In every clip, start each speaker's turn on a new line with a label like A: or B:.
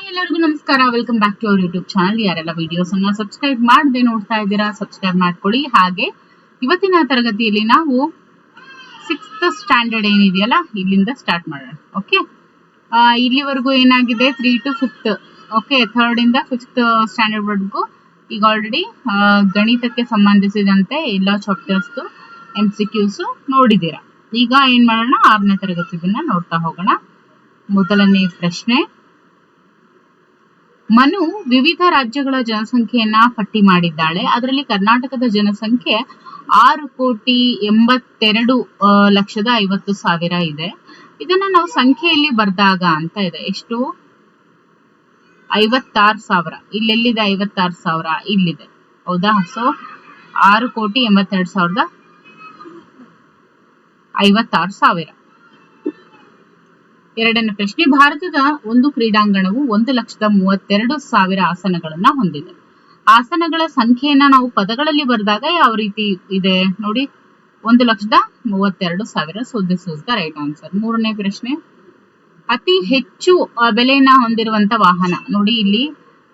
A: ಎಲ್ಲರಿಗೂ ನಮಸ್ಕಾರ. Welcome back to our YouTube channel. ಯಾರೆಲ್ಲ ವಿಡಿಯೋಸ್ ಅನ್ನ ಸಬ್ಸ್ಕ್ರೈಬ್ ಮಾಡದೆ ನೋಡ್ತಾ ಇದ್ದೀರಾ, ಸಬ್ಸ್ಕ್ರೈಬ್ ಮಾಡ್ಕೊಳ್ಳಿ. ಹಾಗೆ ಇವತ್ತಿನ ತರಗತಿಯಲ್ಲಿ ನಾವು 6th ಸ್ಟ್ಯಾಂಡರ್ಡ್ ಏನಿದೆಯಲ್ಲ ಇಲ್ಲಿಂದ ಸ್ಟಾರ್ಟ್ ಮಾಡೋಣ. ಓಕೆ, ಇಲ್ಲಿವರೆಗೂ ಏನಾಗಿದೆ 3 to 5th. ಓಕೆ, 3rd ಇಂದ 5th ಸ್ಟ್ಯಾಂಡರ್ಡ್ ವರ್ಗೂ ಈಗ ಆಲ್ರೆಡಿ ಗಣಿತಕ್ಕೆ ಸಂಬಂಧಿಸಿದಂತೆ ಎಲ್ಲ ಚಾಪ್ಟರ್ಸ್ MCQs ನೋಡಿದ್ದೀರಾ. ಈಗ ಏನ್ ಮಾಡೋಣ, 6ನೇ ತರಗತಿಯನ್ನ ನೋಡ್ತಾ ಹೋಗೋಣ. ಮೊದಲನೇ ಪ್ರಶ್ನೆ, ಮನು ವಿವಿಧ ರಾಜ್ಯಗಳ ಜನಸಂಖ್ಯೆಯನ್ನ ಪಟ್ಟಿ ಮಾಡಿದ್ದಾಳೆ. ಅದರಲ್ಲಿ ಕರ್ನಾಟಕದ ಜನಸಂಖ್ಯೆ 6,82,50,000 ಇದೆ. ಇದನ್ನ ನಾವು ಸಂಖ್ಯೆಯಲ್ಲಿ ಬರ್ದಾಗ ಅಂತ ಇದೆ. ಎಷ್ಟು? 56,000. ಇಲ್ಲೆಲ್ಲಿದೆ 56,000? ಇಲ್ಲಿದೆ, ಹೌದಾ? ಸೊ 6,82,56,000. ಎರಡನೇ ಪ್ರಶ್ನೆ, ಭಾರತದ ಒಂದು ಕ್ರೀಡಾಂಗಣವು 1,32,000 ಆಸನಗಳನ್ನ ಹೊಂದಿದೆ. ಆಸನಗಳ ಸಂಖ್ಯೆಯನ್ನ ನಾವು ಪದಗಳಲ್ಲಿ ಬರೆದಾಗ ಯಾವ ರೀತಿ ಇದೆ ನೋಡಿ, 1,32,000. So this is the right answer. ಮೂರನೇ ಪ್ರಶ್ನೆ, ಅತಿ ಹೆಚ್ಚು ಬೆಲೆಯನ್ನ ಹೊಂದಿರುವಂತ ವಾಹನ ನೋಡಿ, ಇಲ್ಲಿ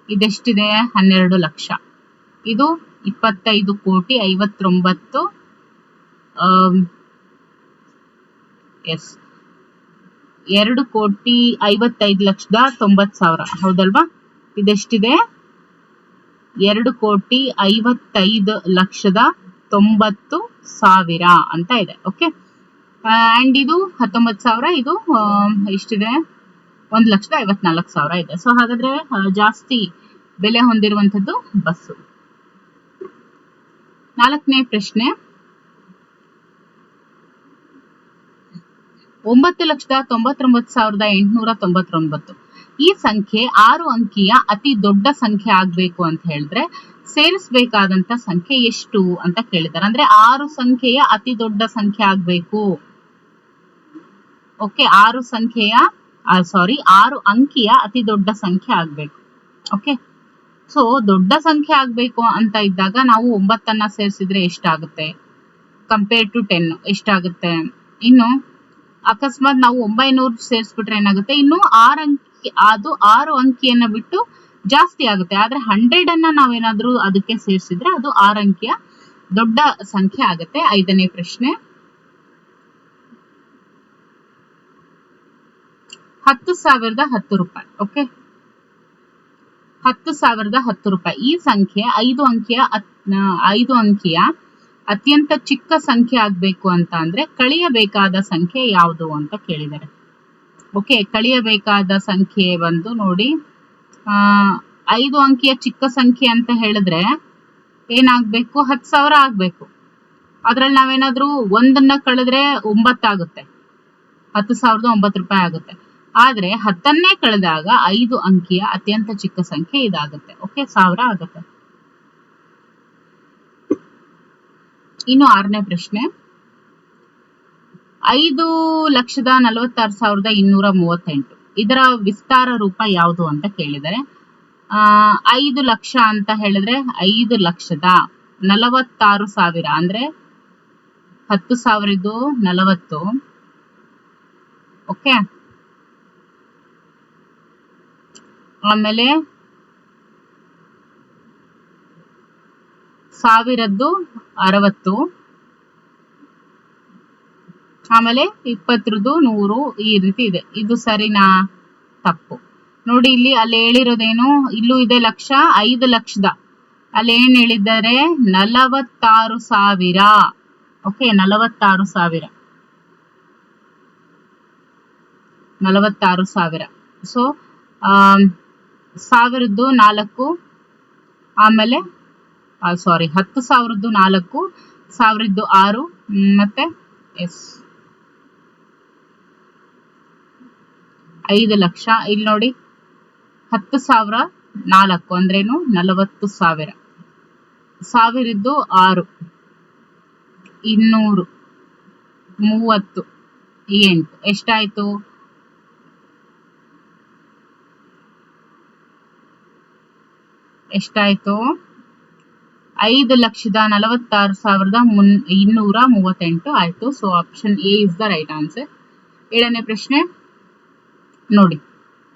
A: ಇದೆಷ್ಟಿದೆ? 12 ಲಕ್ಷ. ಇದು 25,59,000. ಎಸ್, 2,55,90,000. ಹೌದಲ್ವಾ? ಇದೆಷ್ಟಿದೆ? 2,55,90,000 ಅಂತ ಇದೆ. ಓಕೆ, ಅಂಡ್ ಇದು 19,000. ಇದು ಎಷ್ಟಿದೆ? 1,54,000 ಇದೆ. ಸೊ ಹಾಗಾದ್ರೆ ಜಾಸ್ತಿ ಬೆಲೆ ಹೊಂದಿರುವಂತದ್ದು ಬಸ್ಸು. ನಾಲ್ಕನೇ ಪ್ರಶ್ನೆ, 9,99,899. ಈ ಸಂಖ್ಯೆ 6 ಅಂಕಿಯ ಅತಿ ದೊಡ್ಡ ಸಂಖ್ಯೆ ಆಗ್ಬೇಕು ಅಂತ ಹೇಳಿದ್ರೆ ಸೇರಿಸಬೇಕಾದಂತ ಸಂಖ್ಯೆ ಎಷ್ಟು ಅಂತ ಕೇಳಿದ್ದಾರೆ. ಅಂದ್ರೆ 6 ಸಂಖ್ಯೆಯ ಅತಿ ದೊಡ್ಡ ಸಂಖ್ಯೆ ಆಗ್ಬೇಕು. ಓಕೆ, 6 ಅಂಕಿಯ ಅತಿ ದೊಡ್ಡ ಸಂಖ್ಯೆ ಆಗ್ಬೇಕು. ಓಕೆ, ಸೊ ದೊಡ್ಡ ಸಂಖ್ಯೆ ಆಗ್ಬೇಕು ಅಂತ ಇದ್ದಾಗ ನಾವು 9ಅನ್ನ ಸೇರಿಸಿದ್ರೆ ಎಷ್ಟಾಗುತ್ತೆ? ಕಂಪೇರ್ ಟು 10 ಎಷ್ಟಾಗುತ್ತೆ? ಇನ್ನು ಅಕಸ್ಮಾತ್ ನಾವು 900 ಸೇರಿಸ್ಬಿಟ್ರೆ ಏನಾಗುತ್ತೆ? ಇನ್ನು 6 ಅಂಕಿಯನ್ನ ಬಿಟ್ಟು ಜಾಸ್ತಿ ಆಗುತ್ತೆ. ಆದ್ರೆ 100ಅನ್ನ ನಾವೇನಾದ್ರೂ ಅದಕ್ಕೆ ಸೇರಿಸಿದ್ರೆ ಅದು 6 ಅಂಕಿಯ ದೊಡ್ಡ ಸಂಖ್ಯೆ ಆಗುತ್ತೆ. ಐದನೇ ಪ್ರಶ್ನೆ, 10,010 ರೂಪಾಯಿ. ಓಕೆ, 10,010 ರೂಪಾಯಿ. ಈ ಸಂಖ್ಯೆ 5 ಅಂಕಿಯ ಅತ್ಯಂತ ಚಿಕ್ಕ ಸಂಖ್ಯೆ ಆಗ್ಬೇಕು ಅಂತ ಅಂದ್ರೆ ಕಳಿಯಬೇಕಾದ ಸಂಖ್ಯೆ ಯಾವುದು ಅಂತ ಕೇಳಿದ್ದಾರೆ. ಓಕೆ, ಕಳಿಯಬೇಕಾದ ಸಂಖ್ಯೆ ಬಂದು ನೋಡಿ, 5 ಅಂಕಿಯ ಚಿಕ್ಕ ಸಂಖ್ಯೆ ಅಂತ ಹೇಳಿದ್ರೆ ಏನಾಗ್ಬೇಕು? 10,000 ಆಗ್ಬೇಕು. ಅದ್ರಲ್ಲಿ ನಾವೇನಾದ್ರೂ ಒಂದನ್ನ ಕಳೆದ್ರೆ 9 ಆಗುತ್ತೆ, 10,009 ರೂಪಾಯಿ ಆಗುತ್ತೆ. ಆದ್ರೆ 10ಅನ್ನೇ ಕಳೆದಾಗ 5 ಅಂಕಿಯ ಅತ್ಯಂತ ಚಿಕ್ಕ ಸಂಖ್ಯೆ ಇದಾಗುತ್ತೆ. ಓಕೆ, 1000 ಆಗುತ್ತೆ. ಇನ್ನು ಆರನೇ ಪ್ರಶ್ನೆ, 5,46,238. ಇದರ ವಿಸ್ತಾರ ರೂಪ ಯಾವುದು ಅಂತ ಕೇಳಿದರೆ 5 ಲಕ್ಷ ಅಂತ ಹೇಳಿದ್ರೆ 5,46,000 ಅಂದ್ರೆ 10,000 40. ಓಕೆ, ಆಮೇಲೆ 1,000 60, ಆಮೇಲೆ 20 100. ಈ ರೀತಿ ಇದೆ. ಇದು ಸರಿನಾ? ತಪ್ಪು. ನೋಡಿ, ಇಲ್ಲಿ ಅಲ್ಲಿ ಹೇಳಿರೋದೇನು? ಇಲ್ಲೂ ಇದೆ ಲಕ್ಷ, 5 ಲಕ್ಷದ ಅಲ್ಲಿ ಏನ್ ಹೇಳಿದ್ದಾರೆ? 46,000. ಓಕೆ, 46,000. ಸೊ 1,004, ಆಮೇಲೆ 10,000 4, 1,000 6, ಮತ್ತೆ ಎಸ್ 5 ಲಕ್ಷ. ಇಲ್ಲಿ ನೋಡಿ 10,000 4 ಅಂದ್ರೇನು? 40,000. 1,000 6, 200, 30, 8 ಎಷ್ಟಾಯ್ತು? ಎಷ್ಟಾಯ್ತು? 5,46,238 ಆಯ್ತು. So option A is the right answer. ಏಳನೇ ಪ್ರಶ್ನೆ ನೋಡಿ,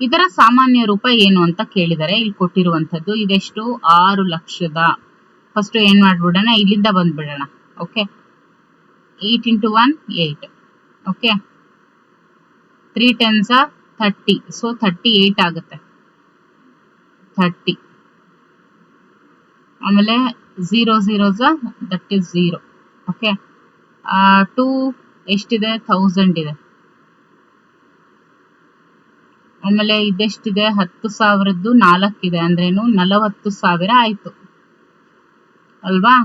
A: ಇದರ ಸಾಮಾನ್ಯ ರೂಪ ಏನು ಅಂತ ಕೇಳಿದರೆ ಇಲ್ಲಿ ಕೊಟ್ಟಿರುವಂತದ್ದು ಇದೆಷ್ಟು 6 ಲಕ್ಷದ. ಫಸ್ಟ್ ಏನ್ ಮಾಡ್ಬಿಡೋಣ, ಇಲ್ಲಿಂದ ಬಂದ್ಬಿಡೋಣ. Okay, 8 into 1 8. Okay, 3 10s 30, so 38 ಆಗುತ್ತೆ. 30 ಆಮೇಲೆ 0 0s that is 0. ಓಕೆ, 2 ಎಷ್ಟಿದೆ 1000 ಇದೆ. ಆಮೇಲೆ ಇದೆಷ್ಟಿದೆ 10,000ದ್ದು 4 ಇದೆ ಅಂದ್ರೇನು 40,000 ಆಯ್ತು ಅಲ್ವಾ.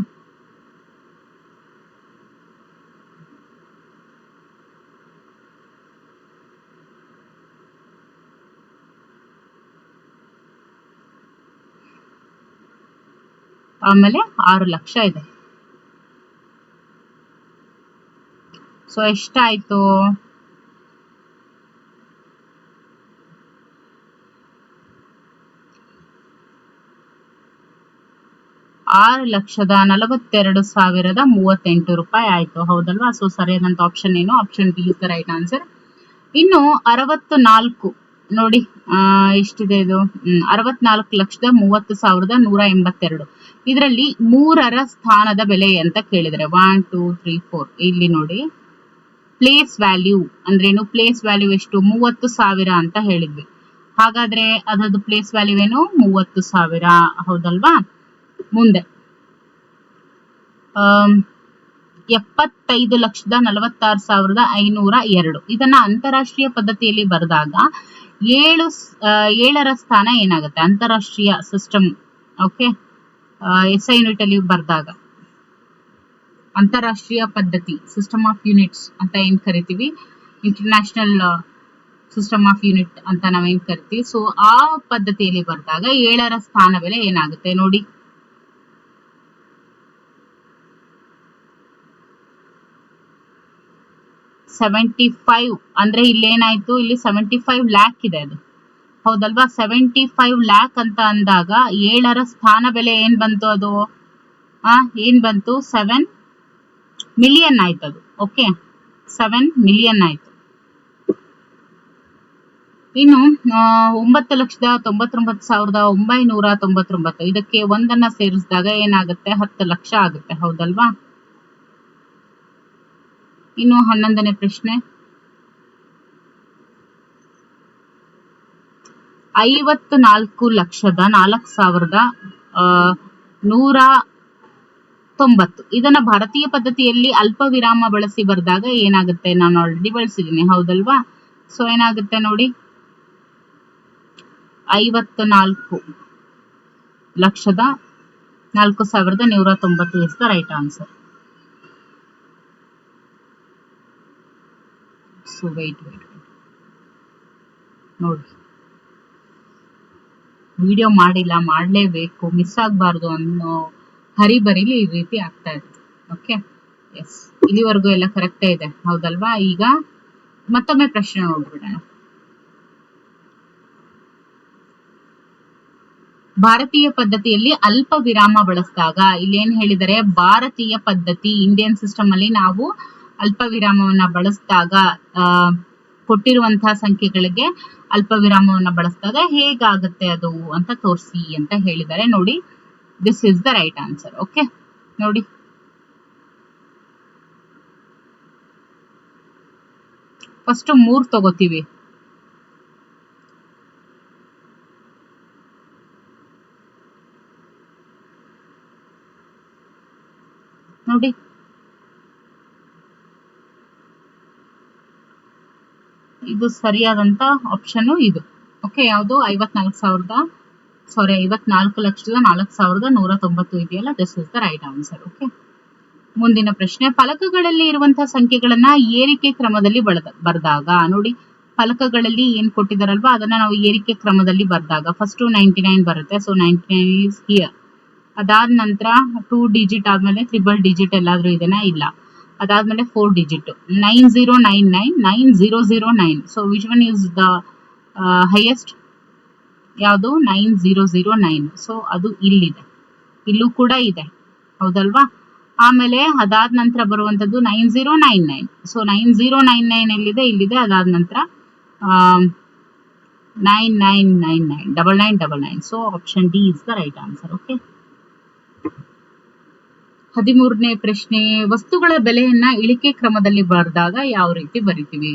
A: ಆಮೇಲೆ 6 ಲಕ್ಷ ಇದೆ. ಸೊ ಎಷ್ಟಾಯ್ತು, 6,42,038 ರೂಪಾಯಿ ಆಯ್ತು. ಹೌದಲ್ವಾ. ಸೊ ಸರಿಯಾದಂತ ಆಪ್ಷನ್ ಏನು, option B is the right answer. ಇನ್ನು 64 ನೋಡಿ, ಎಷ್ಟಿದೆ ಇದು 64,30,182. ಇದರಲ್ಲಿ 3ರ ಸ್ಥಾನದ ಬೆಲೆ ಅಂತ ಕೇಳಿದರೆ 1 2 3 4. ಇಲ್ಲಿ ನೋಡಿ, ಪ್ಲೇಸ್ ವ್ಯಾಲ್ಯೂ ಅಂದ್ರೇನು, ಪ್ಲೇಸ್ ವ್ಯಾಲ್ಯೂ ಎಷ್ಟು 30,000 ಅಂತ ಹೇಳಿದ್ವಿ. ಹಾಗಾದ್ರೆ ಅದರದ್ದು ಪ್ಲೇಸ್ ವ್ಯಾಲ್ಯೂ ಏನು 30,000. ಹೌದಲ್ವಾ. ಮುಂದೆ 75,46,502. ಇದನ್ನ ಅಂತಾರಾಷ್ಟ್ರೀಯ ಪದ್ಧತಿಯಲ್ಲಿ ಬರೆದಾಗ 7ರ ಸ್ಥಾನ ಏನಾಗುತ್ತೆ ಅಂತಾರಾಷ್ಟ್ರೀಯ ಸಿಸ್ಟಮ್. ಓಕೆ, SI ಯೂನಿಟ್ ಅಲ್ಲಿ ಬರೆದಾಗ ಅಂತಾರಾಷ್ಟ್ರೀಯ ಪದ್ಧತಿ ಸಿಸ್ಟಮ್ ಆಫ್ ಯೂನಿಟ್ಸ್ ಅಂತ ಏನ್ ಕರಿತೀವಿ, ಇಂಟರ್ನ್ಯಾಷನಲ್ ಸಿಸ್ಟಮ್ ಆಫ್ ಯೂನಿಟ್ ಅಂತ ನಾವೇನ್ ಕರಿತೀವಿ. ಸೊ ಆ ಪದ್ಧತಿಯಲ್ಲಿ ಬರೆದಾಗ 7ರ ಸ್ಥಾನ ಬೆಲೆ ಏನಾಗುತ್ತೆ ನೋಡಿ. 75 ಅಂದ್ರೆ ಇಲ್ಲೇನಾಯ್ತು, ಇಲ್ಲಿ 75 ಲ್ಯಾಕ್ ಇದೆ ಅದು. ಹೌದಲ್ವಾ. 75 ಲ್ಯಾಕ್ ಅಂತ ಅಂದಾಗ 7ರ ಸ್ಥಾನ ಬೆಲೆ ಏನ್ ಬಂತು, ಅದು ಏನ್ ಬಂತು 7 ಮಿಲಿಯನ್ ಆಯ್ತು ಅದು. ಓಕೆ, 7 ಮಿಲಿಯನ್ ಆಯ್ತು. ಇನ್ನು 9,99,999. ಇದಕ್ಕೆ ಒಂದನ್ನ ಸೇರಿಸಿದಾಗ ಏನಾಗುತ್ತೆ 10 ಲಕ್ಷ ಆಗುತ್ತೆ. ಹೌದಲ್ವಾ. ಇನ್ನು 11ನೇ ಪ್ರಶ್ನೆ, 54,04,190. ಇದನ್ನ ಭಾರತೀಯ ಪದ್ಧತಿಯಲ್ಲಿ ಅಲ್ಪ ವಿರಾಮ ಬಳಸಿ ಬರೆದಾಗ ಏನಾಗುತ್ತೆ, ನಾನು ಆಲ್ರೆಡಿ ಬಳಸಿದ್ದೀನಿ. ಹೌದಲ್ವಾ. ಸೊ ಏನಾಗುತ್ತೆ ನೋಡಿ, 54,04,190 is the right answer. So wait ನೋಡಿ, ವಿಡಿಯೋ ಮಾಡಿಲ್ಲ, ಮಾಡಲೇಬೇಕು, ಮಿಸ್ ಆಗಬಾರ್ದು ಅನ್ನೋ ಹರಿಬರಿಲಿ ಈ ರೀತಿ ಆಗ್ತಾ ಇದೆ. ಓಕೆ, ಎಸ್, ಇಲ್ಲಿವರೆಗೂ ಎಲ್ಲ ಕರೆಕ್ಟೇ ಇದೆ. ಹೌದಲ್ವಾ. ಈಗ ಮತ್ತೊಮ್ಮೆ ಪ್ರಶ್ನೆ ನೋಡ್ಬಿಡೋಣ. ಭಾರತೀಯ ಪದ್ಧತಿಯಲ್ಲಿ ಅಲ್ಪ ವಿರಾಮ ಬಳಸಿದಾಗ ಇಲ್ಲೇನ್ ಹೇಳಿದರೆ, ಭಾರತೀಯ ಪದ್ಧತಿ ಇಂಡಿಯನ್ ಸಿಸ್ಟಮ್ ಅಲ್ಲಿ ನಾವು ಅಲ್ಪ ವಿರಾಮವನ್ನ ಬಳಸಿದಾಗ ಕೊಟ್ಟಿರುವಂತಹ ಸಂಖ್ಯೆಗಳಿಗೆ ಅಲ್ಪ ವಿರಾಮವನ್ನ ಬಳಸಿದಾಗ ಹೇಗಾಗುತ್ತೆ ಅದು ಅಂತ ತೋರಿಸಿ ಅಂತ ಹೇಳಿದ್ದಾರೆ. ನೋಡಿ, this is the right answer. Okay, ನೋಡಿ ಫಸ್ಟ್ 3 ತಗೋತೀವಿ. ನೋಡಿ, ಇದು ಸರಿಯಾದಂತ ಆಪ್ಷನ್ ಇದು. ಓಕೆ, ಯಾವುದು 54,04,190 ಇದೆಯಲ್ಲ, this is the right answer. Okay, ಮುಂದಿನ ಪ್ರಶ್ನೆ, ಫಲಕಗಳಲ್ಲಿ ಇರುವಂತಹ ಸಂಖ್ಯೆಗಳನ್ನ ಏರಿಕೆ ಕ್ರಮದಲ್ಲಿ ಬರೆದಾಗ ನೋಡಿ, ಫಲಕಗಳಲ್ಲಿ ಏನ್ ಕೊಟ್ಟಿದಾರಲ್ವಾ ಅದನ್ನ ನಾವು ಏರಿಕೆ ಕ್ರಮದಲ್ಲಿ ಬರೆದಾಗ ಫಸ್ಟ್ 99 ಬರುತ್ತೆ. So 99 is here. ಅದಾದ ನಂತರ 2 ಡಿಜಿಟ್ ಆದ್ಮೇಲೆ 3 ಡಿಜಿಟ್ ಎಲ್ಲಾದ್ರೂ ಇದೆನಾ, ಇಲ್ಲ. ಅದಾದ್ಮೇಲೆ 4 digit 9099 9009. So which one is the highest, ಯಾವುದು 9009. ಸೊ ಅದು ಇಲ್ಲಿದೆ, ಇಲ್ಲೂ ಕೂಡ ಇದೆ. ಹೌದಲ್ವಾ. ಆಮೇಲೆ ಅದಾದ ನಂತರ ಬರುವಂತದ್ದು 9099. ಸೊ 9099 ಎಲ್ಲಿದೆ, ಇಲ್ಲಿದೆ. ಅದಾದ ನಂತರ 9999. So option D is the right answer. Okay. 13ನೇ ಪ್ರಶ್ನೆ, ವಸ್ತುಗಳ ಬೆಲೆಯನ್ನ ಇಳಿಕೆ ಕ್ರಮದಲ್ಲಿ ಬರೆದಾಗ ಯಾವ ರೀತಿ ಬರಿತೀವಿ?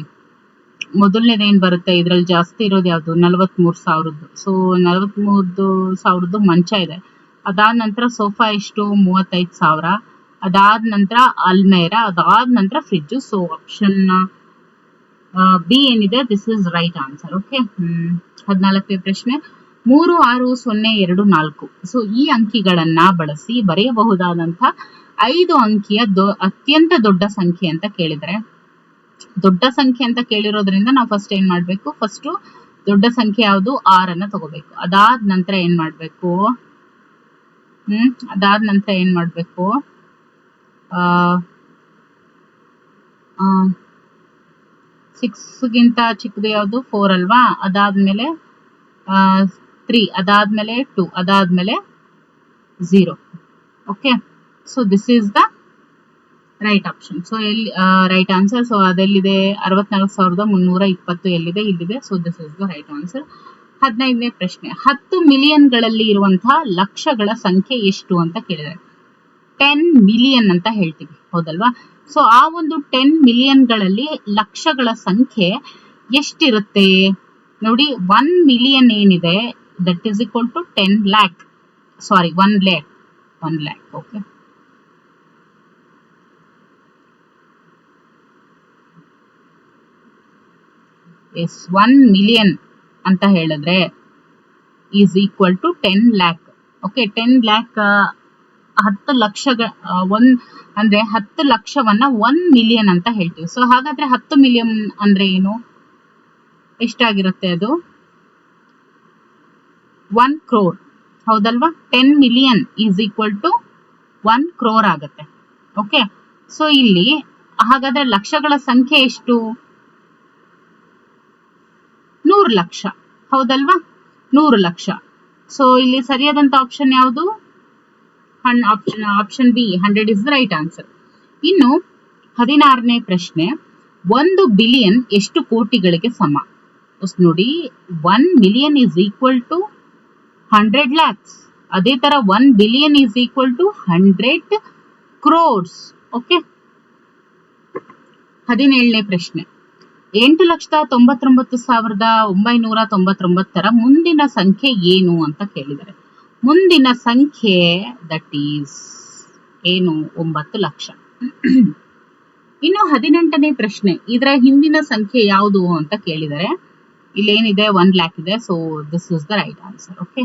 A: ಮೊದಲನೇದು ಏನ್ ಬರುತ್ತೆ, ಇದ್ರಲ್ಲಿ ಜಾಸ್ತಿ ಇರೋದು ಯಾವ್ದು? 43,000. ಸೊ 43,000 ಮಂಚ ಇದೆ. ಅದಾದ ನಂತರ ಸೋಫಾ ಎಷ್ಟು? 35,000. ಅದಾದ ನಂತರ ಅಲ್ಮೇರಾ, ಅದಾದ ನಂತರ ಫ್ರಿಡ್ಜ್. ಸೊ ಆಪ್ಷನ್ ಬಿ ಏನಿದೆ, this is right answer. Okay. 14ನೇ ಪ್ರಶ್ನೆ, 36024. ಸೊ ಈ ಅಂಕಿಗಳನ್ನ ಬಳಸಿ ಬರೆಯಬಹುದಾದಂತ 5 ಅಂಕಿಯ ಅತ್ಯಂತ ದೊಡ್ಡ ಸಂಖ್ಯೆ ಅಂತ ಕೇಳಿದ್ರೆ, ದೊಡ್ಡ ಸಂಖ್ಯೆ ಅಂತ ಕೇಳಿರೋದ್ರಿಂದ ನಾವು ಫಸ್ಟ್ ಏನ್ ಮಾಡ್ಬೇಕು? ಫಸ್ಟ್ ದೊಡ್ಡ ಸಂಖ್ಯೆ ಯಾವುದು? 6 ಅನ್ನ ತಗೋಬೇಕು. ಅದಾದ ನಂತರ ಏನ್ ಮಾಡ್ಬೇಕು? ಅದಾದ ನಂತರ ಏನ್ ಮಾಡ್ಬೇಕು? 6 ಗಿಂತ ಚಿಕ್ಕದು ಯಾವುದು? 4 ಅಲ್ವಾ? ಅದಾದ್ಮೇಲೆ 3, ಅದಾದ್ಮೇಲೆ 2, ಅದಾದ್ಮೇಲೆ 0. Okay. So this is the right option. So ಎಲ್ಲಿ ರೈಟ್ ಆನ್ಸರ್? ಸೊ ಅದೆಲ್ಲಿದೆ? 64,320 ಎಲ್ಲಿದೆ? ಇಲ್ಲಿದೆ. So this is the right answer. 15ನೇ ಪ್ರಶ್ನೆ, 10 ಮಿಲಿಯನ್ಗಳಲ್ಲಿ ಇರುವಂತಹ ಲಕ್ಷಗಳ ಸಂಖ್ಯೆ ಎಷ್ಟು ಅಂತ ಕೇಳಿದರೆ, 10 ಮಿಲಿಯನ್ ಅಂತ ಹೇಳ್ತೀವಿ, ಹೌದಲ್ವಾ? ಸೊ ಆ ಒಂದು 10 ಮಿಲಿಯನ್ಗಳಲ್ಲಿ ಲಕ್ಷಗಳ ಸಂಖ್ಯೆ ಎಷ್ಟಿರುತ್ತೆ ನೋಡಿ. 1 ಮಿಲಿಯನ್ ಏನಿದೆ, that is equal to 10 lakh. Sorry, 1 lakh. Okay. Yes, 1 million ಅಂತ ಹೇಳಿದ್ರೆ is equal to 10 lakh. Okay. 10 lakh 10 ಲಕ್ಷಗಳ ಅಂದ್ರೆ 10 ಲಕ್ಷವನ್ನ 1 ಮಿಲಿಯನ್ ಅಂತ ಹೇಳ್ತೀವಿ. ಸೊ ಹಾಗಾದ್ರೆ 10 ಮಿಲಿಯನ್ ಅಂದ್ರೆ ಏನು? ಎಷ್ಟಾಗಿರುತ್ತೆ ಅದು? 1 crore, ಹೌದಲ್ವಾ? 10 million is equal to 1 crore ಆಗುತ್ತೆ. ಓಕೆ. ಸೊ ಇಲ್ಲಿ ಹಾಗಾದ್ರೆ ಲಕ್ಷಗಳ ಸಂಖ್ಯೆ ಎಷ್ಟು? 100 ಲಕ್ಷ, ಹೌದಲ್ವಾ? 100 ಲಕ್ಷ. ಸೊ ಇಲ್ಲಿ ಸರಿಯಾದಂತ ಆಪ್ಷನ್ ಯಾವುದು? Option B, 100 is the right answer. ಇನ್ನು 16ನೇ ಪ್ರಶ್ನೆ, 1 ಬಿಲಿಯನ್ ಎಷ್ಟು ಕೋಟಿಗಳಿಗೆ ಸಮ? ನೋಡಿ, 1 million is equal to 100 lakhs. ಅದೇ ತರ 1 billion is equal to 100 crores. Okay. 17ನೇ ಪ್ರಶ್ನೆ, 8,99,999 ಮುಂದಿನ ಸಂಖ್ಯೆ ಏನು ಅಂತ ಕೇಳಿದರೆ, ಮುಂದಿನ ಸಂಖ್ಯೆ ದಟ್ ಈಸ್ ಏನು? 9 ಲಕ್ಷ. ಇನ್ನು 18ನೇ ಪ್ರಶ್ನೆ, ಇದರ ಹಿಂದಿನ ಸಂಖ್ಯೆ ಯಾವುದು ಅಂತ ಕೇಳಿದರೆ, ಇಲ್ಲೇನಿದೆ? 1 ಲ್ಯಾಕ್ ಇದೆ. So this is the right answer. Okay.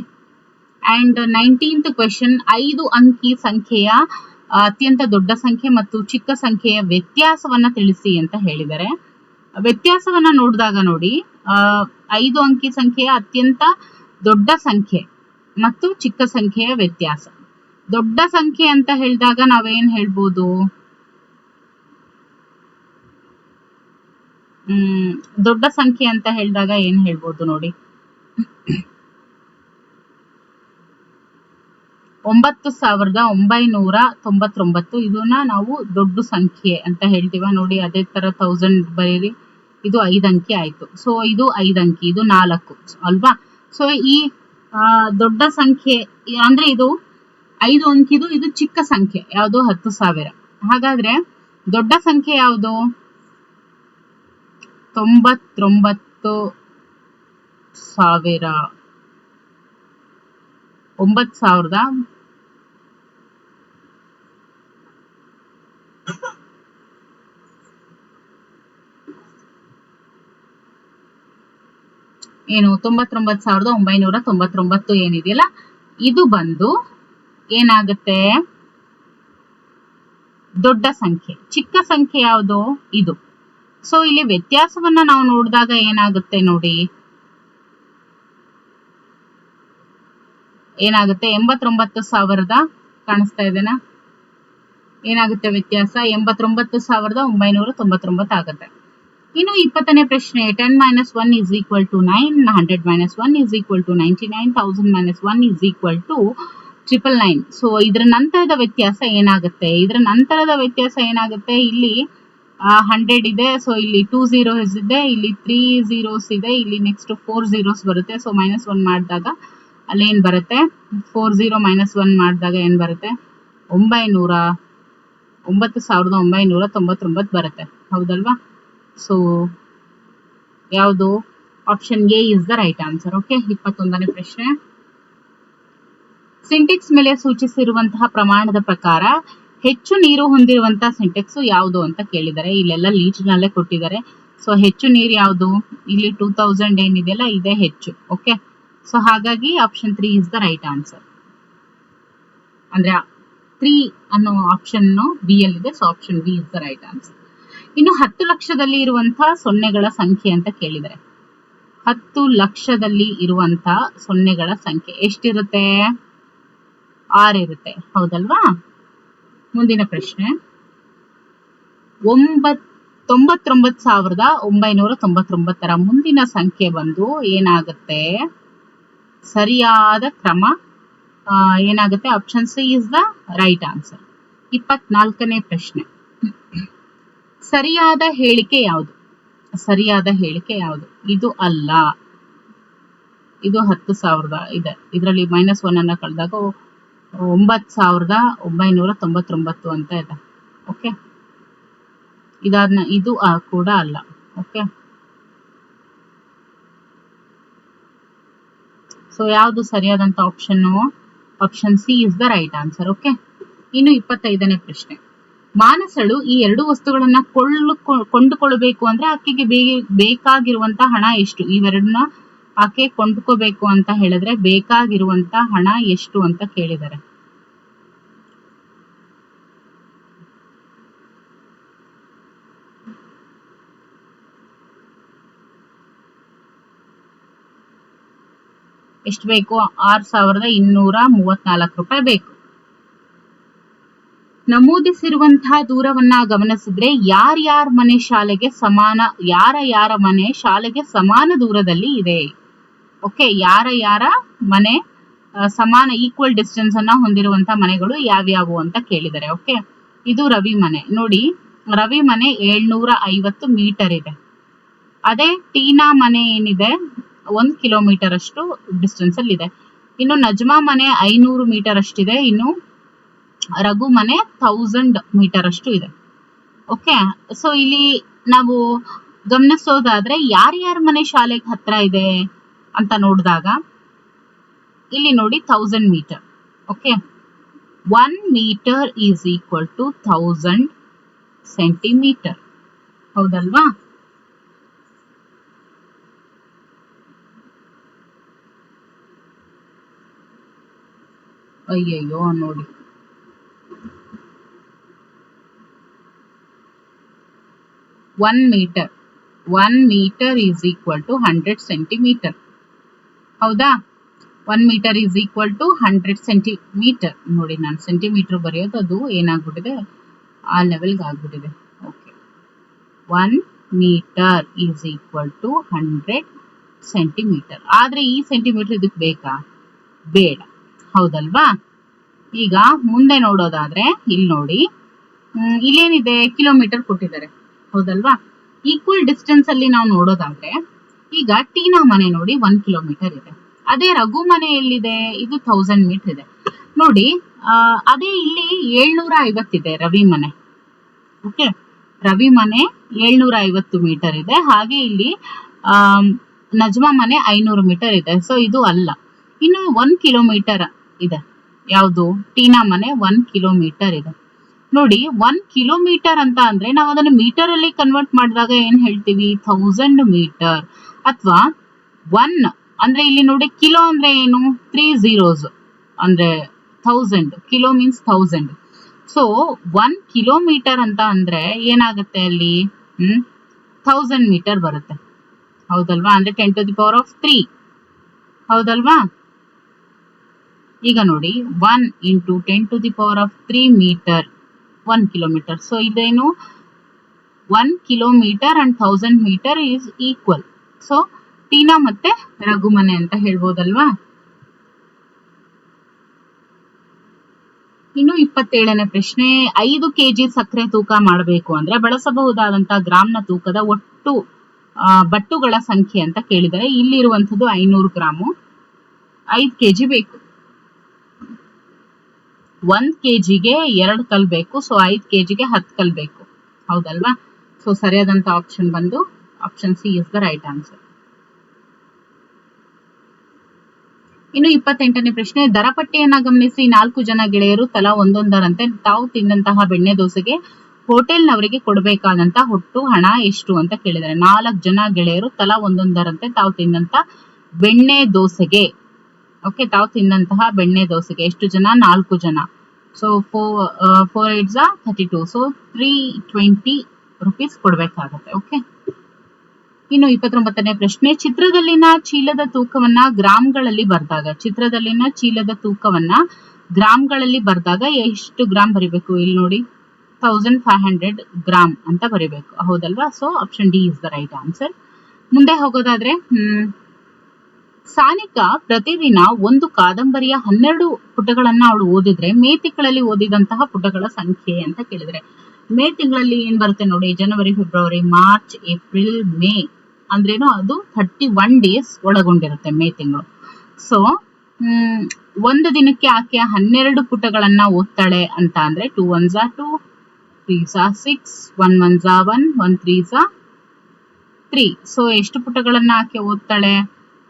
A: And 19th question, 5 ಅಂಕಿ ಸಂಖ್ಯೆಯ ಅತ್ಯಂತ ದೊಡ್ಡ ಸಂಖ್ಯೆ ಮತ್ತು ಚಿಕ್ಕ ಸಂಖ್ಯೆಯ ವ್ಯತ್ಯಾಸವನ್ನ ತಿಳಿಸಿ ಅಂತ ಹೇಳಿದರೆ, ವ್ಯತ್ಯಾಸವನ್ನ ನೋಡಿದಾಗ ನೋಡಿ, 5 ಅಂಕಿ ಸಂಖ್ಯೆಯ ಅತ್ಯಂತ ದೊಡ್ಡ ಸಂಖ್ಯೆ ಮತ್ತು ಚಿಕ್ಕ ಸಂಖ್ಯೆಯ ವ್ಯತ್ಯಾಸ. ದೊಡ್ಡ ಸಂಖ್ಯೆ ಅಂತ ಹೇಳಿದಾಗ ನಾವೇನ್ ಹೇಳ್ಬೋದು? ದೊಡ್ಡ ಸಂಖ್ಯೆ ಅಂತ ಹೇಳಿದಾಗ ಏನ್ ಹೇಳ್ಬೋದು ನೋಡಿ? 9,999 ಇದನ್ನ ನಾವು ದೊಡ್ಡ ಸಂಖ್ಯೆ ಅಂತ ಹೇಳ್ತೀವ ನೋಡಿ. ಅದೇ ತರ 1000 ಬರೀರಿ, ಇದು 5 ಅಂಕಿ ಆಯ್ತು. ಸೊ ಇದು 5 ಅಂಕಿ, ಇದು 4 ಅಲ್ವಾ? ಸೊ ಈ ದೊಡ್ಡ ಸಂಖ್ಯೆ ಅಂದ್ರೆ ಇದು 5 ಅಂಕಿದು, ಇದು ಚಿಕ್ಕ ಸಂಖ್ಯೆ ಯಾವುದು? 10,000. ಹಾಗಾದ್ರೆ ದೊಡ್ಡ ಸಂಖ್ಯೆ ಯಾವುದು? 99,000. 9,000 ಏನು? 99,999 ಏನಿದೆಯಲ್ಲ, ಇದು ಬಂದು ಏನಾಗುತ್ತೆ? ದೊಡ್ಡ ಸಂಖ್ಯೆ. ಚಿಕ್ಕ ಸಂಖ್ಯೆ ಯಾವುದು? ಇದು. ಸೊ ಇಲ್ಲಿ ವ್ಯತ್ಯಾಸವನ್ನ ನಾವು ನೋಡಿದಾಗ ಏನಾಗುತ್ತೆ ನೋಡಿ, ಏನಾಗುತ್ತೆ? 89,000 ಕಾಣಿಸ್ತಾ ಇದೆನಾ? ಏನಾಗುತ್ತೆ ವ್ಯತ್ಯಾಸ? 89,999 ಆಗುತ್ತೆ. ಇನ್ನು 20ನೇ ಪ್ರಶ್ನೆ, 10 - 1 is equal to 9, 100 - 1 is equal to 99, 1000 - 1 is equal to 999. So ಇದ್ರ ನಂತರದ ವ್ಯತ್ಯಾಸ ಏನಾಗುತ್ತೆ? ಇದ್ರ ನಂತರದ ವ್ಯತ್ಯಾಸ ಏನಾಗುತ್ತೆ? ಇಲ್ಲಿ 100 ಇದೆ. ಸೊ ಇಲ್ಲಿ 2 zeros ಇದೆ, ಇಲ್ಲಿ 3 zeros ಇದೆ, ಇಲ್ಲಿ ನೆಕ್ಸ್ಟ್ 4 zeros ಬರುತ್ತೆ. ಸೊ -1 ಮಾಡಿದಾಗ ಅಲ್ಲಿ ಏನ್ ಬರುತ್ತೆ, 40 -1 ಮಾಡಿದಾಗ ಏನ್ ಬರುತ್ತೆ, 9999 ಬರುತ್ತೆ. ಹೌದಲ್ವಾ? ಸೊ ಯಾವುದು option A is the right answer. Okay, 21ನೇ ಪ್ರಶ್ನೆ. ಸಿಂಟೆಕ್ಸ್ ಮೇಲೆ ಸೂಚಿಸಿರುವಂತಹ ಪ್ರಮಾಣದ ಪ್ರಕಾರ ಹೆಚ್ಚು ನೀರು ಹೊಂದಿರುವಂತಹ ಸಿಂಟೆಕ್ಸ್ ಯಾವುದು ಅಂತ ಕೇಳಿದ್ದಾರೆ. ಇಲ್ಲೆಲ್ಲ ಲೀಟರ್ ನಲ್ಲೇ ಕೊಟ್ಟಿದ್ದಾರೆ. ಸೊ ಹೆಚ್ಚು ನೀರು ಯಾವುದು, ಇಲ್ಲಿ 2000 ಏನಿದೆಯಲ್ಲ ಇದೇ ಹೆಚ್ಚು. ಓಕೆ, ಸೊ ಹಾಗಾಗಿ option 3 is the right answer. ಅಂದ್ರೆ 3 ಅನ್ನೋ ಆಪ್ಷನ್ ಬಿ ಯಲ್ಲಿದೆ. So option B is the right answer. ಇನ್ನು 10 ಲಕ್ಷದಲ್ಲಿ ಇರುವಂತಹ ಸೊನ್ನೆಗಳ ಸಂಖ್ಯೆ ಅಂತ ಕೇಳಿದರೆ, 10 ಲಕ್ಷದಲ್ಲಿ ಇರುವಂತಹ ಸೊನ್ನೆಗಳ ಸಂಖ್ಯೆ ಎಷ್ಟಿರುತ್ತೆ? 6 ಇರುತ್ತೆ. ಹೌದಲ್ವಾ? ಮುಂದಿನ ಪ್ರಶ್ನೆ. 99,999 ಮುಂದಿನ ಸಂಖ್ಯೆ ಬಂದು ಏನಾಗುತ್ತೆ? ಸರಿಯಾದ ಕ್ರಮ ಏನಾಗುತ್ತೆ? Option C is the right answer. 24ನೇ ಪ್ರಶ್ನೆ. ಸರಿಯಾದ ಹೇಳಿಕೆ ಯಾವುದು? ಸರಿಯಾದ ಹೇಳಿಕೆ ಯಾವುದು? ಇದು ಅಲ್ಲ, ಇದು 10,000 ಇದೆ. ಇದರಲ್ಲಿ -1 ಅನ್ನ ಕಳೆದಾಗ 9,999 ಅಂತ ಇದೆ. ಓಕೆ, ಇದಾದ್ನ ಇದು ಕೂಡ ಅಲ್ಲ. ಓಕೆ, ಸೊ ಯಾವುದು ಸರಿಯಾದಂತ option? Option C is the right answer. Okay, ಇನ್ನು 25ನೇ ಪ್ರಶ್ನೆ. ಮಾನಸಳು ಈ 2 ವಸ್ತುಗಳನ್ನ ಕೊಂಡುಕೊಳ್ಬೇಕು ಅಂದ್ರೆ ಆಕೆಗೆ ಬೇಕಾಗಿರುವಂತ ಹಣ ಎಷ್ಟು? ಇವೆರಡನ್ನ ಆಕೆ ಕೊಂಡ್ಕೋಬೇಕು ಅಂತ ಹೇಳಿದ್ರೆ ಬೇಕಾಗಿರುವಂತ ಹಣ ಎಷ್ಟು ಅಂತ ಕೇಳಿದ್ದಾರೆ. ಎಷ್ಟು ಬೇಕು? 6,234 ರೂಪಾಯಿ ಬೇಕು. ನಮೂದಿಸಿರುವಂತಹ ದೂರವನ್ನ ಗಮನಿಸಿದ್ರೆ ಯಾರ್ಯಾರ ಮನೆ ಶಾಲೆಗೆ ಸಮಾನ, ಯಾರ ಮನೆ ಶಾಲೆಗೆ ಸಮಾನ ದೂರದಲ್ಲಿ ಇದೆ? ಓಕೆ, ಯಾರ ಮನೆ ಸಮಾನ ಈಕ್ವಲ್ ಡಿಸ್ಟೆನ್ಸ್ ಅನ್ನ ಹೊಂದಿರುವಂತ ಮನೆಗಳು ಯಾವ್ಯಾವು ಅಂತ ಕೇಳಿದ್ದಾರೆ. ಓಕೆ, ಇದು ರವಿ ಮನೆ. ನೋಡಿ, ರವಿ ಮನೆ 750 ಮೀಟರ್ ಇದೆ. ಅದೇ ಟೀನಾ ಮನೆ ಏನಿದೆ 1 ಕಿಲೋಮೀಟರ್ ಅಷ್ಟು ಡಿಸ್ಟೆನ್ಸ್ ಅಲ್ಲಿ ಇದೆ. ಇನ್ನು ನಜ್ಮಾ ಮನೆ 500 ಮೀಟರ್ ಅಷ್ಟಿದೆ. ಇನ್ನು ರಘು ಮನೆ 1000 ಮೀಟರ್ ಅಷ್ಟು ಇದೆ. ಓಕೆ, ಸೊ ಇಲ್ಲಿ ನಾವು ಗಮನಿಸೋದಾದ್ರೆ ಯಾರ್ಯಾರ ಮನೆ ಶಾಲೆಗೆ ಹತ್ರ ಇದೆ ಅಂತ ನೋಡಿದಾಗ ಇಲ್ಲಿ ನೋಡಿ 1000 metre. Okay, 1 metre is equal to 1000 centimetre. ಹೌದಲ್ವಾ? ಅಯ್ಯಯ್ಯೋ, ನೋಡಿ, one metre is equal to 100 centimetre. ಹೌದಾ? 1 metre is equal to 100 centimetre. ನೋಡಿ, ನಾನು ಸೆಂಟಿಮೀಟರ್ ಬರೆಯೋದು ಅದು ಏನಾಗ್ಬಿಟ್ಟಿದೆ, ಆ ಲೆವೆಲ್ಗೆ ಆಗ್ಬಿಟ್ಟಿದೆ. Okay, 1 metre is equal to 100 centimetre. ಆದ್ರೆ ಈ ಸೆಂಟಿಮೀಟರ್ ಇದಕ್ಕೆ ಬೇಕಾ? ಬೇಡ. ಹೌದಲ್ವಾ? ಈಗ ಮುಂದೆ ನೋಡೋದಾದ್ರೆ ಇಲ್ಲಿ ನೋಡಿ, ಇಲ್ಲೇನಿದೆ, ಕಿಲೋಮೀಟರ್ ಕೊಟ್ಟಿದ್ದಾರೆ. ಹೌದಲ್ವಾ? ಈಕ್ವಲ್ ಡಿಸ್ಟೆನ್ಸ್ ಅಲ್ಲಿ ನಾವು ನೋಡೋದಾದ್ರೆ ಈಗ ಟೀನಾ ಮನೆ ನೋಡಿ 1 ಕಿಲೋಮೀಟರ್ ಇದೆ. ಅದೇ ರಘು ಮನೆ ಎಲ್ಲಿದೆ? ಇದು 1000 ಮೀಟರ್ ಇದೆ. ನೋಡಿ, ಅದೇ ಇಲ್ಲಿ 750 ಇದೆ ರವಿ ಮನೆ. ಓಕೆ, ರವಿ ಮನೆ 750 ಮೀಟರ್ ಇದೆ. ಹಾಗೆ ಇಲ್ಲಿ ನಜ್ಮಾ ಮನೆ 500 ಮೀಟರ್ ಇದೆ. ಸೊ ಇದು ಅಲ್ಲ. ಇನ್ನು 1 ಕಿಲೋಮೀಟರ್ ಇದೆ. ಯಾವುದು? ಟೀನಾ ಮನೆ 1 ಕಿಲೋಮೀಟರ್ ಇದೆ. ನೋಡಿ, 1 ಕಿಲೋಮೀಟರ್ ಅಂತ ಅಂದ್ರೆ ನಾವು ಅದನ್ನು ಮೀಟರ್ ಅಲ್ಲಿ ಕನ್ವರ್ಟ್ ಮಾಡಿದಾಗ ಏನ್ ಹೇಳ್ತೀವಿ? 1000 ಮೀಟರ್. ಅಥವಾ 1 ಅಂದ್ರೆ ಇಲ್ಲಿ ನೋಡಿ, ಕಿಲೋ ಅಂದ್ರೆ ಏನು? 3 zeros ಅಂದ್ರೆ 1000. Kilo means 1000. ಸೊ 1 ಕಿಲೋಮೀಟರ್ ಅಂತ ಅಂದ್ರೆ ಏನಾಗುತ್ತೆ ಅಲ್ಲಿ? 1000 ಮೀಟರ್ ಬರುತ್ತೆ. ಹೌದಲ್ವಾ? ಅಂದ್ರೆ 10⁻³ ಹೌದಲ್ವಾ? ಈಗ ನೋಡಿ, 1 × 10⁻³ ಮೀಟರ್ 1 ಕಿಲೋಮೀಟರ್. ಸೊ ಇದೇನು? 1 kilometre and 1000 metre is equal. So Tina ಮತ್ತೆ ರಘು ಮನೆ ಅಂತ ಹೇಳ್ಬೋದಲ್ವಾ? ಇನ್ನು 27ನೇ ಪ್ರಶ್ನೆ, 5 ಕೆಜಿ ಸಕ್ಕರೆ ತೂಕ ಮಾಡಬೇಕು ಅಂದ್ರೆ ಬಳಸಬಹುದಾದಂತಹ ಗ್ರಾಂನ ತೂಕದ ಒಟ್ಟು ಬಟ್ಟುಗಳ ಸಂಖ್ಯೆ ಅಂತ ಕೇಳಿದರೆ, ಇಲ್ಲಿರುವಂತದ್ದು 500 ಗ್ರಾಮು. 5 ಕೆಜಿ ಬೇಕು. 1 ಕೆಜಿಗೆ 2 ಕಲ್ ಬೇಕು. ಸೊ 5 ಕೆಜಿಗೆ 10 ಕಲ್ ಬೇಕು, ಹೌದಲ್ವಾ? ಸೊ ಸರಿಯಾದಂತ ಆಪ್ಷನ್ ಬಂದು option C is the right answer. ಇನ್ನು 28ನೇ ಪ್ರಶ್ನೆ, ದರಪಟ್ಟಿಯನ್ನ ಗಮನಿಸಿ. 4 ಜನ ಗೆಳೆಯರು ತಲಾ ಒಂದೊಂದರಂತೆ ತಾವು ತಿಂದಂತಹ ಬೆಣ್ಣೆ ದೋಸೆಗೆ ಹೋಟೆಲ್ನವರಿಗೆ ಕೊಡಬೇಕಾದಂತಹ ಒಟ್ಟು ಹಣ ಎಷ್ಟು ಅಂತ ಕೇಳಿದ್ದಾರೆ. 4 ಜನ ಗೆಳೆಯರು ತಲಾ ಒಂದೊಂದರಂತೆ ತಾವು ತಿಂದಂತಹ ಬೆಣ್ಣೆ ದೋಸೆಗೆ, ಓಕೆ, ತಾವು ತಿಂದಂತಹ ಬೆಣ್ಣೆ ದೋಸೆಗೆ ಎಷ್ಟು ಜನ? 4 ಜನ. ಸೊ 4 8 32. ಸೊ 320 ರುಪೀಸ್ ಕೊಡ್ಬೇಕಾಗತ್ತೆ. ಓಕೆ. ಇನ್ನು 29ನೇ ಪ್ರಶ್ನೆ, ಚಿತ್ರದಲ್ಲಿನ ಚೀಲದ ತೂಕವನ್ನ ಗ್ರಾಮ್ಗಳಲ್ಲಿ ಬರ್ದಾಗ, ಚಿತ್ರದಲ್ಲಿನ ಚೀಲದ ತೂಕವನ್ನ ಗ್ರಾಮ್ಗಳಲ್ಲಿ ಬರ್ದಾಗ ಎಷ್ಟು ಗ್ರಾಮ್ ಬರಿಬೇಕು? ಇಲ್ಲಿ ನೋಡಿ, 1500 ಗ್ರಾಮ್ ಅಂತ ಬರಿಬೇಕು, ಹೌದಲ್ವಾ? So option D is the right answer. ಮುಂದೆ ಹೋಗೋದಾದ್ರೆ, ಸಾನಿಕಾ ಪ್ರತಿದಿನ ಒಂದು ಕಾದಂಬರಿಯ 12 ಪುಟಗಳನ್ನ ಅವಳು ಓದಿದ್ರೆ ಮೇ ತಿಂಗಳಲ್ಲಿ ಓದಿದಂತಹ ಪುಟಗಳ ಸಂಖ್ಯೆ ಅಂತ ಕೇಳಿದ್ರೆ, ಮೇ ತಿಂಗಳಲ್ಲಿ ಏನ್ ಬರುತ್ತೆ ನೋಡಿ, ಜನವರಿ, ಫೆಬ್ರವರಿ, ಮಾರ್ಚ್, ಏಪ್ರಿಲ್, ಮೇ ಅಂದ್ರೇನು, ಅದು 31 ಡೇಸ್ ಒಳಗೊಂಡಿರುತ್ತೆ ಮೇ ತಿಂಗಳು. ಸೊ ಒಂದು ದಿನಕ್ಕೆ ಆಕೆ 12 ಪುಟಗಳನ್ನ ಓದ್ತಾಳೆ ಅಂತ ಅಂದ್ರೆ 2 1s 2, 3s 6, 1 1s 1, 1 3s 3. So ಎಷ್ಟು ಪುಟಗಳನ್ನ ಆಕೆ ಓದ್ತಾಳೆ?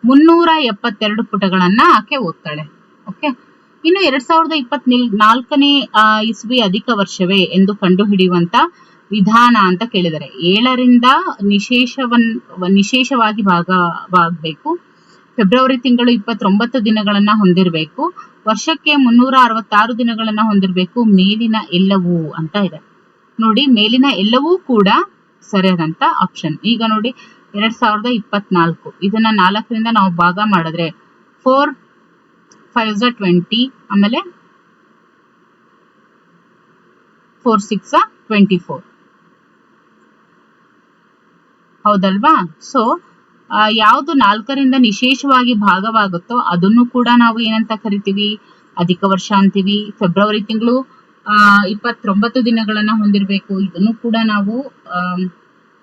A: 372 ಪುಟಗಳನ್ನ ಆಕೆ ಓದ್ತಾಳೆ. ಓಕೆ. ಇನ್ನು 2024ನೇ ಇಸ್ವಿ ಅಧಿಕ ವರ್ಷವೇ ಎಂದು ಕಂಡುಹಿಡಿಯುವಂತ ವಿಧಾನ ಅಂತ ಕೇಳಿದರೆ, 7ರಿಂದ ನಿಶೇಷವಾಗಿ ಭಾಗವಾಗಬೇಕು. ಫೆಬ್ರವರಿ ತಿಂಗಳು 29 ದಿನಗಳನ್ನ ಹೊಂದಿರಬೇಕು. ವರ್ಷಕ್ಕೆ 366 ದಿನಗಳನ್ನ ಹೊಂದಿರಬೇಕು. ಮೇಲಿನ ಎಲ್ಲವೂ ಅಂತ ಇದೆ ನೋಡಿ, ಮೇಲಿನ ಎಲ್ಲವೂ ಕೂಡ ಸರಿಯಾದಂತ ಆಪ್ಷನ್. ಈಗ ನೋಡಿ, 2024 ಇದನ್ನ 4ರಿಂದ ನಾವು ಭಾಗ ಮಾಡಿದ್ರೆ 4 5s 20, ಆಮೇಲೆ 4 6 24, ಹೌದಲ್ವಾ? ಸೊ ಯಾವುದು 4ರಿಂದ ನಿಶೇಷವಾಗಿ ಭಾಗವಾಗುತ್ತೋ ಅದನ್ನು ಕೂಡ ನಾವು ಏನಂತ ಕರಿತೀವಿ? ಅಧಿಕ ವರ್ಷ ಅಂತೀವಿ. ಫೆಬ್ರವರಿ ತಿಂಗಳು 29 ದಿನಗಳನ್ನ ಹೊಂದಿರಬೇಕು, ಇದನ್ನು ಕೂಡ ನಾವು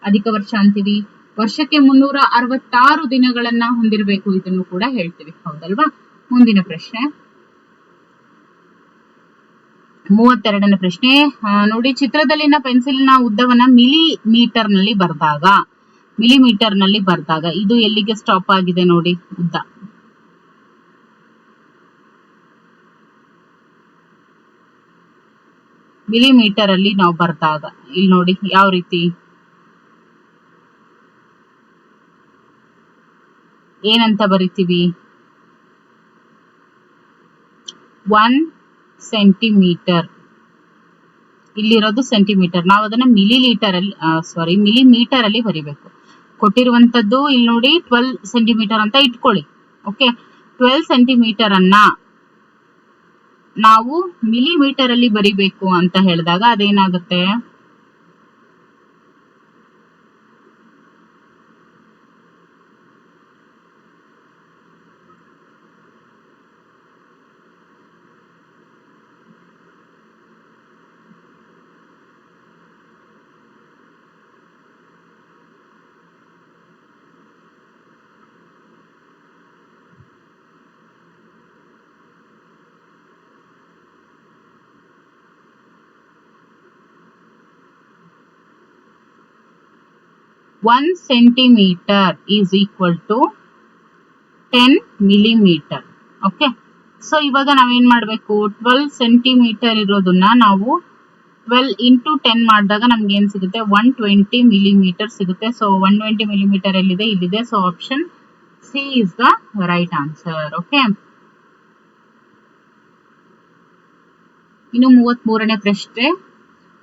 A: ಅಧಿಕ ವರ್ಷ ಅಂತೀವಿ. ವರ್ಷಕ್ಕೆ 366 ದಿನಗಳನ್ನ ಹೊಂದಿರಬೇಕು, ಇದನ್ನು ಕೂಡ ಹೇಳ್ತೀವಿ, ಹೌದಲ್ವಾ? ಮುಂದಿನ ಪ್ರಶ್ನೆ, 32ನೇ ಪ್ರಶ್ನೆ ನೋಡಿ, ಚಿತ್ರದಲ್ಲಿನ ಪೆನ್ಸಿಲ್ನ ಉದ್ದವನ್ನ ಮಿಲಿಮೀಟರ್ ನಲ್ಲಿ ಬರ್ದಾಗ ಇದು ಎಲ್ಲಿಗೆ ಸ್ಟಾಪ್ ಆಗಿದೆ ನೋಡಿ, ಉದ್ದ. ಮಿಲಿಮೀಟರ್ ಅಲ್ಲಿ ನಾವು ಬರ್ದಾಗ ಇಲ್ಲಿ ನೋಡಿ ಯಾವ ರೀತಿ, ಏನಂತ ಬರಿತೀವಿ? 1 ಸೆಂಟಿಮೀಟರ್. ಇಲ್ಲಿರೋದು ಸೆಂಟಿಮೀಟರ್, ನಾವು ಅದನ್ನ ಮಿಲಿಮೀಟರ್ ಅಲ್ಲಿ ಬರಿಬೇಕು. ಕೊಟ್ಟಿರುವಂತದ್ದು ಇಲ್ಲಿ ನೋಡಿ 12 ಸೆಂಟಿಮೀಟರ್ ಅಂತ ಇಟ್ಕೊಳ್ಳಿ. ಓಕೆ, 12 ಸೆಂಟಿಮೀಟರ್ ಅನ್ನ ನಾವು ಮಿಲಿಮೀಟರ್ ಅಲ್ಲಿ ಬರಿಬೇಕು ಅಂತ ಹೇಳಿದಾಗ ಅದೇನಾಗುತ್ತೆ? One centimeter is equal to 10 millimeter. Okay, so ಇವಾಗ ನಾವೇನ್ ಮಾಡ್ಬೇಕು? 12 ಸೆಂಟಿಮೀಟರ್ ಇರೋದನ್ನ ನಾವು 12 into 10 ಮಾಡಿದಾಗ ನಮ್ಗೆ ಏನ್ ಸಿಗುತ್ತೆ? 120 millimeter ಸಿಗುತ್ತೆ. ಸೊ 120 millimeter ಎಲ್ಲಿದೆ? ಇಲ್ಲಿದೆ. So option C is the right answer. Okay. ಇನ್ನು 33ನೇ ಪ್ರಶ್ನೆ,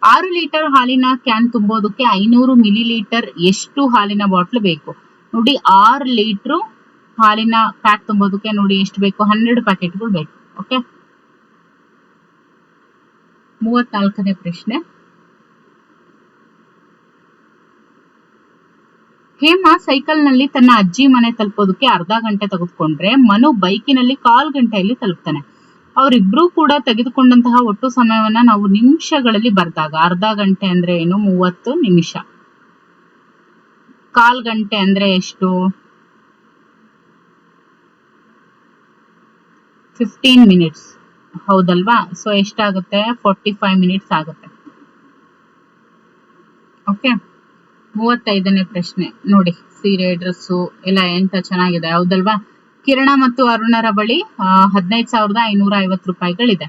A: 6 ಲೀಟರ್ ಹಾಲಿನ ಕ್ಯಾನ್ ತುಂಬೋದಕ್ಕೆ 500 ಮಿಲಿಲೀಟರ್ ಎಷ್ಟು ಹಾಲಿನ ಬಾಟ್ಲು ಬೇಕು? ನೋಡಿ, 6 ಲೀಟರ್ ಹಾಲಿನ ಪ್ಯಾಕ್ ತುಂಬೋದಕ್ಕೆ ನೋಡಿ ಎಷ್ಟು ಬೇಕು? 12 ಪ್ಯಾಕೆಟ್ಗಳು ಬೇಕು. ಓಕೆ. 34ನೇ ಪ್ರಶ್ನೆ, ಹೇಮಾ ಸೈಕಲ್ ನಲ್ಲಿ ತನ್ನ ಅಜ್ಜಿ ಮನೆ ತಲುಪೋದಕ್ಕೆ ಅರ್ಧ ಗಂಟೆ ತೆಗೆದುಕೊಂಡ್ರೆ ಮನು ಬೈಕಿನಲ್ಲಿ 1/4 ಗಂಟೆಯಲ್ಲಿ ತಲುಪ್ತಾನೆ. ಅವರಿಬ್ರು ಕೂಡ ತೆಗೆದುಕೊಂಡಂತಹ ಒಟ್ಟು ಸಮಯವನ್ನ ನಾವು ನಿಮಿಷಗಳಲ್ಲಿ ಬರ್ದಾಗ ಅರ್ಧ ಗಂಟೆ ಅಂದ್ರೆ ಏನು 30 ನಿಮಿಷ, ಕಾಲ್ ಗಂಟೆ ಅಂದ್ರೆ ಎಷ್ಟು 15 ಮಿನಿಟ್ಸ್, ಹೌದಲ್ವಾ? ಸೊ ಎಷ್ಟಾಗುತ್ತೆ 45 ಮಿನಿಟ್ಸ್ ಆಗುತ್ತೆ. ಓಕೆ, 35ನೇ ಪ್ರಶ್ನೆ ನೋಡಿ. ಸೀರೆ ಡ್ರೆಸ್ಸು ಎಲ್ಲ ಎಂತ ಚೆನ್ನಾಗಿದೆ, ಹೌದಲ್ವಾ? ಕಿರಣ ಮತ್ತು ಅರುಣರ ಬಳಿ 15,550 ರೂಪಾಯಿಗಳಿದೆ.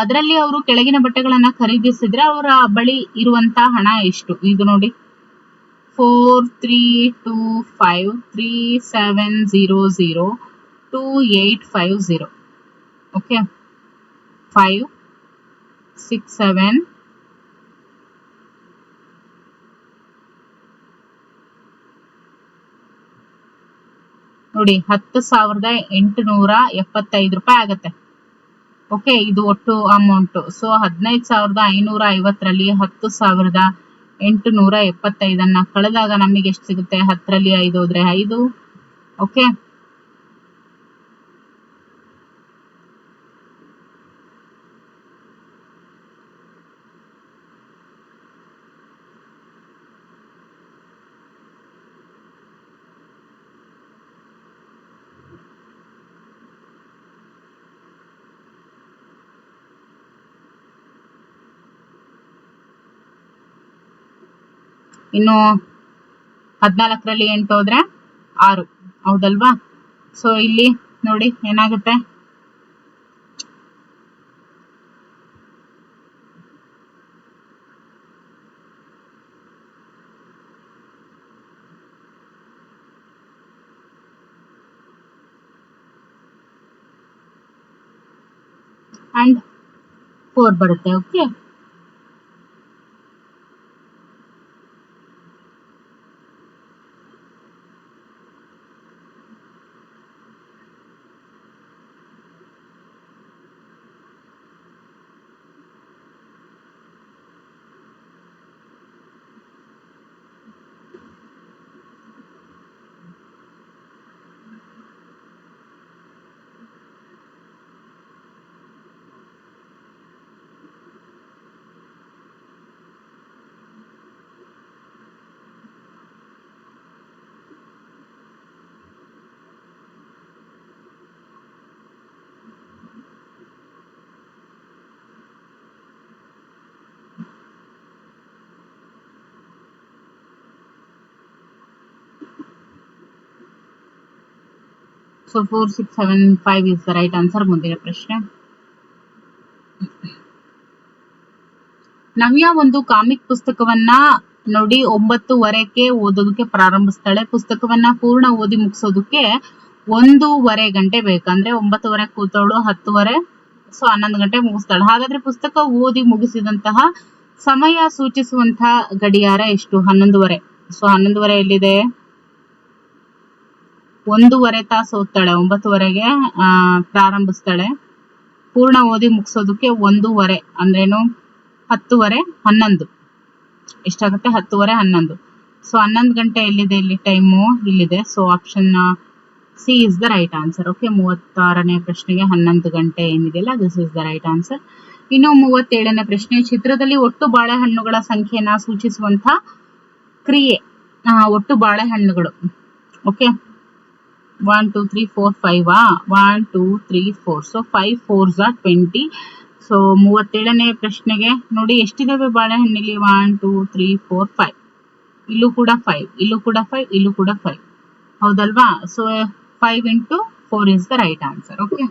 A: ಅದರಲ್ಲಿ ಅವರು ಕೆಳಗಿನ ಬಟ್ಟೆಗಳನ್ನ ಖರೀದಿಸಿದ್ರೆ ಅವರ ಬಳಿ ಇರುವಂತ ಹಣ ಎಷ್ಟು? ಇದು ನೋಡಿ 432537002850. ಓಕೆ, 5 6 7 ನೋಡಿ 10,875 ರೂಪಾಯಿ ಆಗತ್ತೆ. ಓಕೆ, ಇದು ಒಟ್ಟು ಅಮೌಂಟ್. ಸೊ 15,550ರಲ್ಲಿ 10,875 ಕಳೆದಾಗ ನಮಗೆ ಎಷ್ಟು ಸಿಗುತ್ತೆ? 10ರಲ್ಲಿ 5 ಹೋದ್ರೆ 5. ಓಕೆ, ಇನ್ನು 14ರಲ್ಲಿ 8 ಹೋದ್ರೆ 6, ಹೌದಲ್ವಾ? ಸೊ ಇಲ್ಲಿ ನೋಡಿ ಏನಾಗುತ್ತೆ, ಅಂಡ್ 4 ಬರುತ್ತೆ. Okay, so 4675 is the right answer. ಮುಂದಿನ ಪ್ರಶ್ನೆ. ನವ್ಯ ಒಂದು ಕಾಮಿಕ್ ಪುಸ್ತಕವನ್ನ ನೋಡಿ 9:15ಕ್ಕೆ ಓದೋದಕ್ಕೆ ಪ್ರಾರಂಭಿಸ್ತಾಳೆ. ಪುಸ್ತಕವನ್ನ ಪೂರ್ಣ ಓದಿ ಮುಗಿಸೋದಕ್ಕೆ 1:30 ಗಂಟೆ ಬೇಕಂದ್ರೆ 9:30 ಕೂತವಳು 10:30, ಸೊ 11 ಗಂಟೆ ಮುಗಿಸ್ತಾಳೆ. ಹಾಗಾದ್ರೆ ಪುಸ್ತಕ ಓದಿ ಮುಗಿಸಿದಂತಹ ಸಮಯ ಸೂಚಿಸುವಂತಹ ಗಡಿಯಾರ ಎಷ್ಟು? 11:30. ಸೊ 11:30 ಎಲ್ಲಿದೆ? 1:30 ತಾಸು ಓದ್ತಾಳೆ. 9:30ಗೆ ಪ್ರಾರಂಭಿಸ್ತಾಳೆ. ಪೂರ್ಣ ಓದಿ ಮುಗಿಸೋದಕ್ಕೆ 1:30 ಅಂದ್ರೇನು? 10:30 11 ಎಷ್ಟಾಗುತ್ತೆ? 10:30 11. ಸೊ 11 ಗಂಟೆ ಎಲ್ಲಿದೆ? ಇಲ್ಲಿ ಟೈಮು ಇಲ್ಲಿದೆ. So option C is the right answer. Okay, 36ನೇ ಪ್ರಶ್ನೆಗೆ 11 ಗಂಟೆ ಏನಿದೆಯಲ್ಲ, this is the right answer. ಇನ್ನು 37ನೇ ಪ್ರಶ್ನೆ. ಚಿತ್ರದಲ್ಲಿ ಒಟ್ಟು ಬಾಳೆಹಣ್ಣುಗಳ ಸಂಖ್ಯೆಯನ್ನ ಸೂಚಿಸುವಂತ ಕ್ರಿಯೆ, ಒಟ್ಟು ಬಾಳೆಹಣ್ಣುಗಳು. Okay, 1 2 3 4 5 1 2 3 4. So 5 4s are 20. So 37ನೇ ಪ್ರಶ್ನೆಗೆ ನೋಡಿ ಎಷ್ಟಿದಾವೆ ಬಾಳೆಹಣ್ಣಿಲಿ? 1 2 3 4 5. ಇಲ್ಲೂ ಕೂಡ 5, ಇಲ್ಲೂ ಕೂಡ 5, ಇಲ್ಲೂ ಕೂಡ 5, ಹೌದಲ್ವಾ? So 5 into 4 is the right answer. Okay,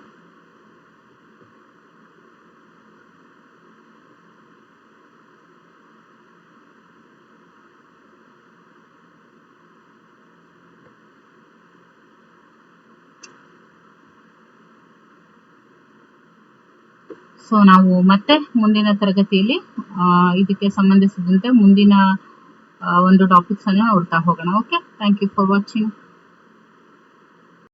A: so ನಾವು ಮತ್ತೆ ಮುಂದಿನ ತರಗತಿಯಲ್ಲಿ ಇದಕ್ಕೆ ಸಂಬಂಧಿಸಿದಂತೆ ಮುಂದಿನ ಒಂದು ಟಾಪಿಕ್ಸ್ ಅನ್ನು ನೋಡ್ತಾ ಹೋಗೋಣ. Okay, thank you for watching.